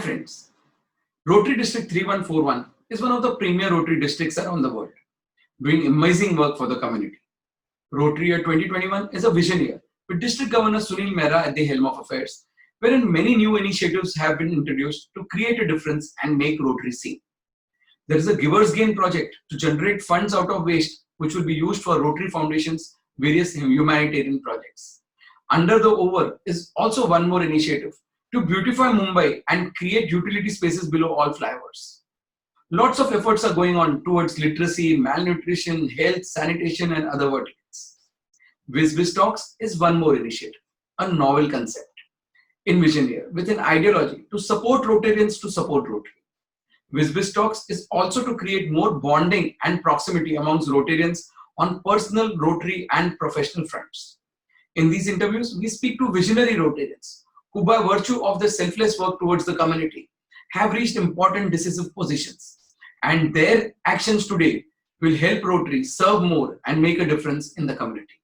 friends, Rotary District 3141 is one of the premier Rotary districts around the world, doing amazing work for the community. Rotary Year 2021 is a vision year with District Governor Sunil Mehra at the helm of affairs, wherein many new initiatives have been introduced to create a difference and make Rotary seen. There is a Giver's Gain project to generate funds out of waste, which will be used for Rotary Foundation's various humanitarian projects. Under the Over is also one more initiative to beautify Mumbai and create utility spaces below all flyovers. Lots of efforts are going on towards literacy, malnutrition, health, sanitation, and other verticals. WizBiz Talks is one more initiative, a novel concept in Vision Year with an ideology to support Rotarians to support Rotary. WizBiz Talks is also to create more bonding and proximity amongst Rotarians on personal, Rotary, and professional fronts. In these interviews, we speak to visionary Rotarians who, by virtue of their selfless work towards the community, have reached important decisive positions, and their actions today will help Rotary serve more and make a difference in the community.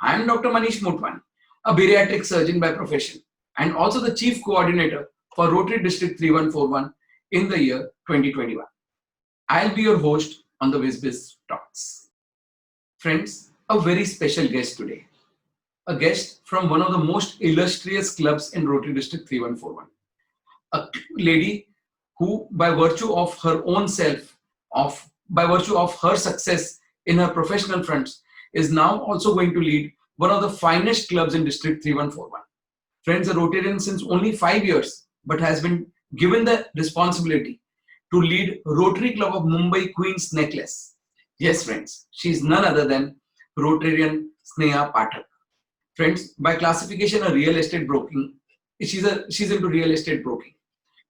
I am Dr. Manish Motwani, a bariatric surgeon by profession, and also the Chief Coordinator for Rotary District 3141 in the year 2021. I'll be your host on the WizBiz Talks. Friends, a very special guest today. A guest from one of the most illustrious clubs in Rotary District 3141. A lady who, by virtue of her own self, by virtue of her success in her professional fronts, is now also going to lead one of the finest clubs in District 3141. Friends, a Rotarian since only 5 years, but has been given the responsibility to lead Rotary Club of Mumbai Queen's Necklace. Yes, friends, she is none other than Rotarian Sneha Pathak. Friends, by classification, a real estate broking. She's into real estate broking.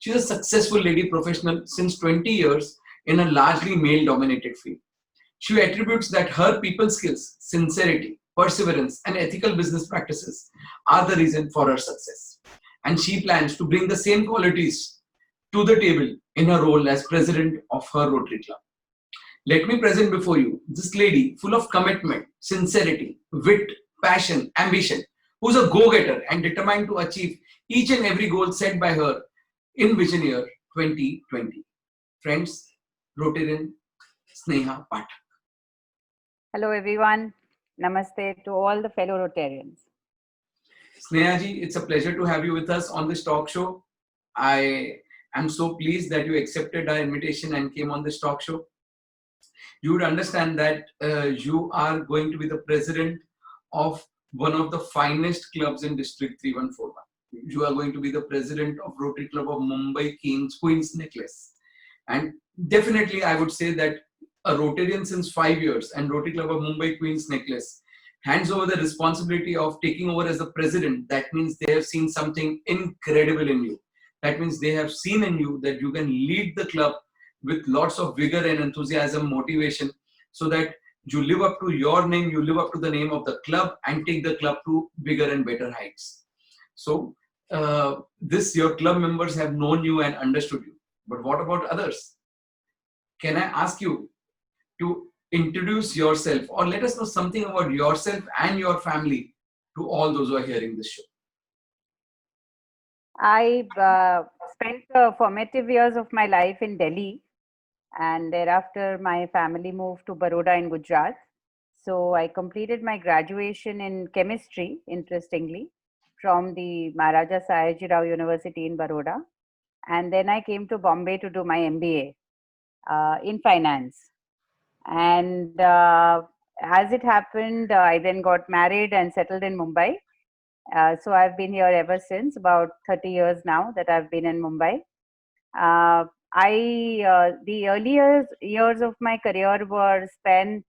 She's a successful lady professional since 20 years in a largely male-dominated field. She attributes that her people skills, sincerity, perseverance, and ethical business practices are the reason for her success. And she plans to bring the same qualities to the table in her role as president of her Rotary Club. Let me present before you this lady full of commitment, sincerity, wit, passion, ambition, who's a go-getter and determined to achieve each and every goal set by her in Vision Year 2020. Friends, Rotarian Sneha Pathak. Hello everyone. Namaste to all the fellow Rotarians. Sneha ji, it's a pleasure to have you with us on this talk show. I am so pleased that you accepted our invitation and came on this talk show. You would understand that you are going to be the president of one of the finest clubs in District 3141. You are going to be the president of Rotary Club of Mumbai Queen's Necklace. And definitely I would say that a Rotarian since 5 years and Rotary Club of Mumbai Queen's Necklace hands over the responsibility of taking over as the president. That means they have seen something incredible in you. That means they have seen in you that you can lead the club with lots of vigor and enthusiasm, motivation, so that you live up to your name, you live up to the name of the club and take the club to bigger and better heights. So your club members have known you and understood you. But what about others? Can I ask you to introduce yourself or let us know something about yourself and your family to all those who are hearing this show? I spent the formative years of my life in Delhi, and thereafter my family moved to Baroda in Gujarat. So I completed my graduation in chemistry, interestingly, from the Maharaja Sayaji Rao University in Baroda. And then I came to Bombay to do my MBA in finance. And as it happened, I then got married and settled in Mumbai. So I've been here ever since, about 30 years now that I've been in Mumbai. The earlier years of my career were spent,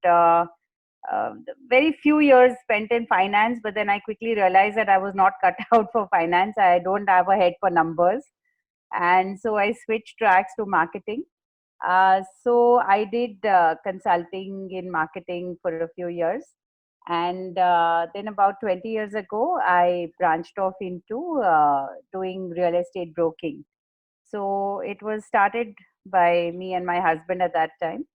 very few years spent in finance, but then I quickly realized that I was not cut out for finance. I don't have a head for numbers. And so I switched tracks to marketing. So I did consulting in marketing for a few years. And then about 20 years ago, I branched off into doing real estate broking. So it was started by me and my husband at that time.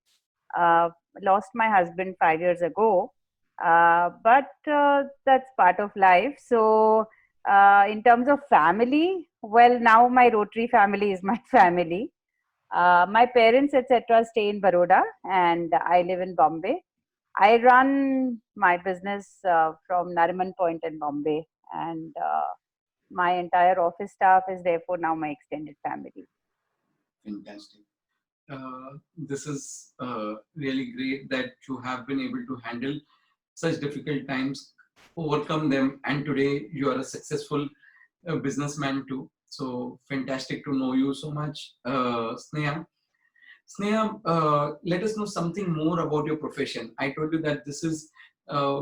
Lost my husband 5 years ago, but that's part of life. So In terms of family, well, now my Rotary family is my family. My parents, etc., stay in Baroda, and I live in Bombay. I run my business from Nariman Point in Bombay, and my entire office staff is therefore now my extended family. Fantastic. This is really great that you have been able to handle such difficult times, overcome them, and today you are a successful businessman too. So fantastic to know you so much, Sneha. Sneha, let us know something more about your profession. I told you that this is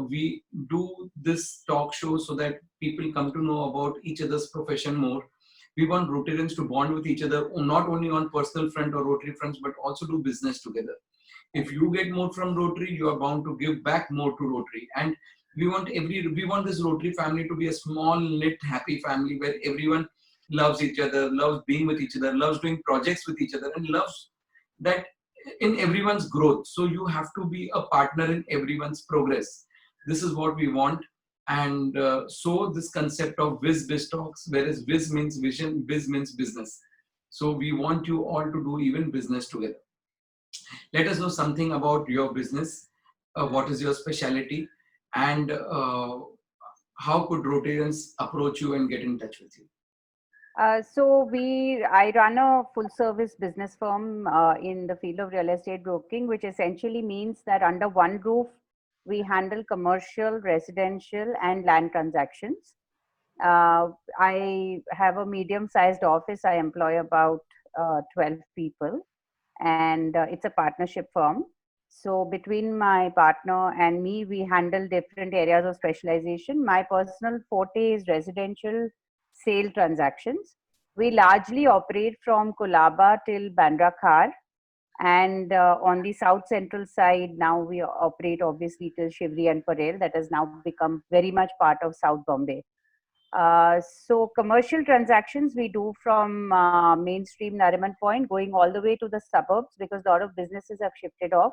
we do this talk show so that people come to know about each other's profession more. We want Rotarians to bond with each other, not only on personal front or Rotary fronts, but also do business together. If you get more from Rotary, you are bound to give back more to Rotary. And we want this Rotary family to be a small, knit, happy family where everyone loves each other, loves being with each other, loves doing projects with each other, and loves that in everyone's growth. So you have to be a partner in everyone's progress. This is what we want. And so this concept of Biz talks, whereas Viz means vision, Biz means business. So we want you all to do even business together. Let us know something about your business. What is your specialty? And how could Rotarians approach you and get in touch with you? I run a full service business firm in the field of real estate broking, which essentially means that under one roof, we handle commercial, residential, and land transactions. I have a medium sized office. I employ about 12 people, and it's a partnership firm. So between my partner and me, we handle different areas of specialization. My personal forte is residential sale transactions. We largely operate from Kolaba till Bandra Khar, and on the south central side, now we operate obviously till Shivri and Parel. That has now become very much part of South Bombay. So commercial transactions we do from mainstream Nariman Point going all the way to the suburbs, because a lot of businesses have shifted off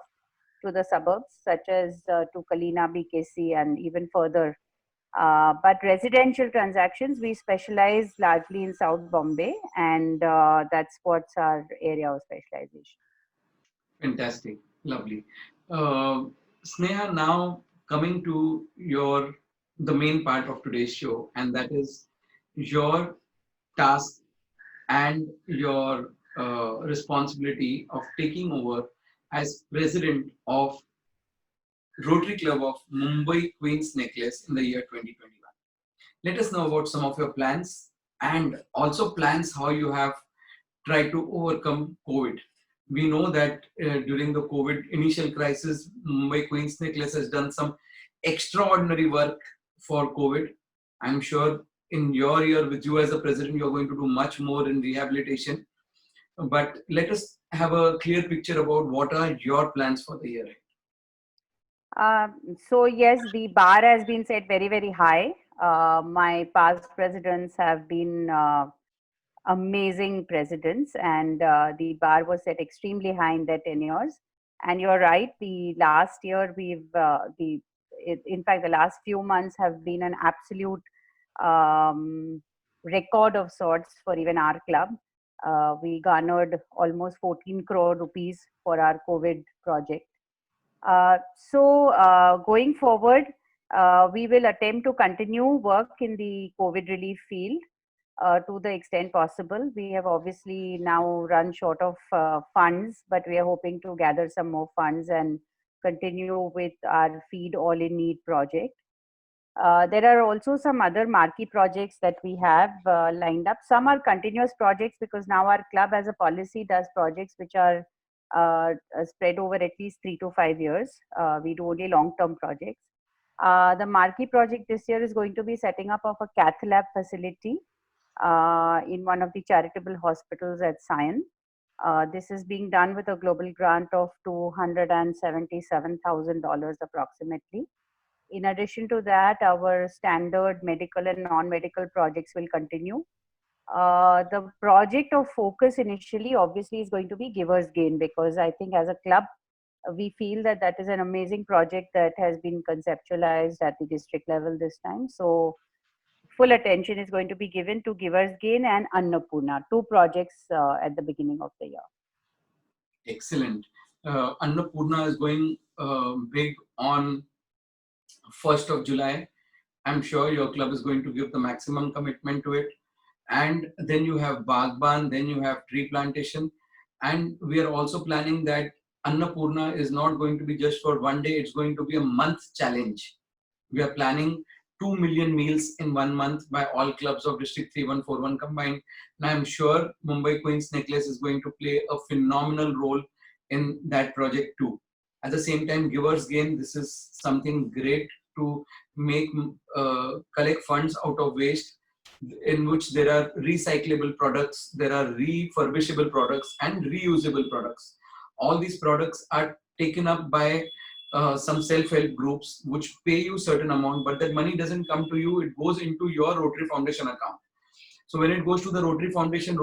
to the suburbs, such as to Kalina, BKC, and even further. But residential transactions, we specialize largely in South Bombay, and that's what's our area of specialization. Fantastic, lovely. Uh, Sneha, now coming to your the main part of today's show, and that is your task and your responsibility of taking over as president of Rotary Club of Mumbai Queen's Necklace in the year 2021. Let us know about some of your plans and also plans how you have tried to overcome COVID. We know that during the COVID initial crisis, Mumbai Queen's Necklace has done some extraordinary work for COVID. I'm sure in your year with you as a president, you're going to do much more in rehabilitation. But let us have a clear picture about what are your plans for the year ahead. So yes, the bar has been set very, very high. My past presidents have been amazing presidents, and the bar was set extremely high in their tenures. And you're right, the last year in fact, the last few months have been an absolute um, record of sorts for even our club. We garnered almost 14 crore rupees for our COVID project. Going forward, we will attempt to continue work in the COVID relief field to the extent possible. We have obviously now run short of funds, but we are hoping to gather some more funds and continue with our Feed All in Need project. There are also some other marquee projects that we have lined up. Some are continuous projects because now our club as a policy does projects which are spread over at least 3 to 5 years. We do only long-term projects. The marquee project this year is going to be setting up of a cath lab facility in one of the charitable hospitals at Sion. This is being done with a global grant of $277,000 approximately. In addition to that, our standard medical and non-medical projects will continue. The project of focus initially obviously is going to be Givers Gain, because I think as a club, we feel that that is an amazing project that has been conceptualized at the district level this time. So full attention is going to be given to Giver's Gain and Annapurna, two projects at the beginning of the year. Excellent. Annapurna is going big on 1st of July. I'm sure your club is going to give the maximum commitment to it. And then you have Bagban, then you have tree plantation. And we are also planning that Annapurna is not going to be just for one day, it's going to be a month challenge. We are planning 2 million meals in 1 month by all clubs of District 3141 combined. And I'm sure Mumbai Queen's Necklace is going to play a phenomenal role in that project too. At the same time, Giver's Gain, this is something great to make collect funds out of waste, in which there are recyclable products, there are refurbishable products and reusable products. All these products are taken up by some self-help groups which pay you certain amount, but that money doesn't come to you, it goes into your Rotary Foundation account. So when it goes to the Rotary Foundation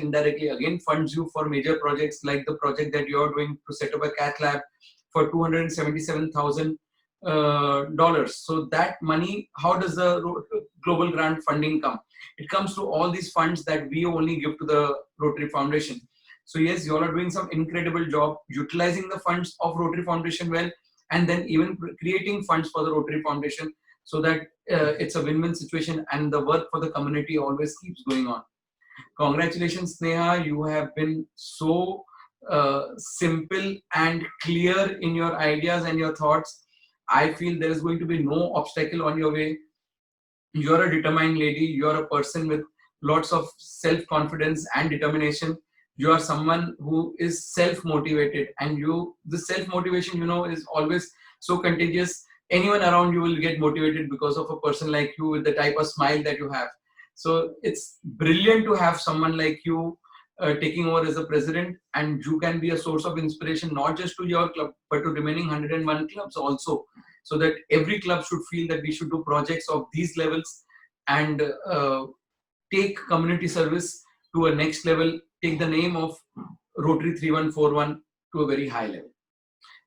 indirectly again funds you for major projects like the project that you're doing to set up a cath lab for $277,000. So that money, how does the global grant funding come? It comes to all these funds that we only give to the Rotary Foundation. So yes, you all are doing some incredible job utilizing the funds of Rotary Foundation well, and then even creating funds for the Rotary Foundation, so that it's a win-win situation and the work for the community always keeps going on. Congratulations, Sneha. You have been so simple and clear in your ideas and your thoughts. I feel there is going to be no obstacle on your way. You're a determined lady. You're a person with lots of self-confidence and determination. You are someone who is self-motivated, and this self-motivation, is always so contagious. Anyone around you will get motivated because of a person like you with the type of smile that you have. So it's brilliant to have someone like you taking over as a president, and you can be a source of inspiration not just to your club but to remaining 101 clubs also, so that every club should feel that we should do projects of these levels and take community service to a next level, take the name of Rotary 3141 to a very high level.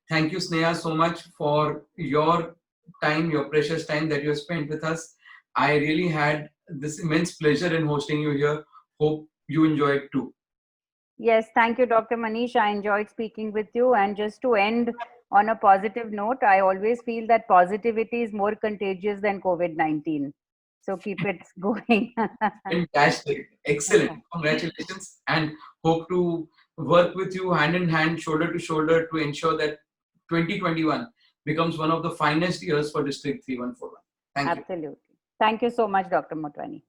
Thank you, Sneha, so much for your time, your precious time that you have spent with us. I really had this immense pleasure in hosting you here. Hope you enjoyed too. Yes, thank you, Dr. Manish. I enjoyed speaking with you. And just to end on a positive note, I always feel that positivity is more contagious than COVID-19. So keep it going. Fantastic. Excellent. Congratulations. And hope to work with you hand in hand, shoulder to shoulder, to ensure that 2021 becomes one of the finest years for District 3141. Thank you. Absolutely. Thank you so much, Dr. Motwani.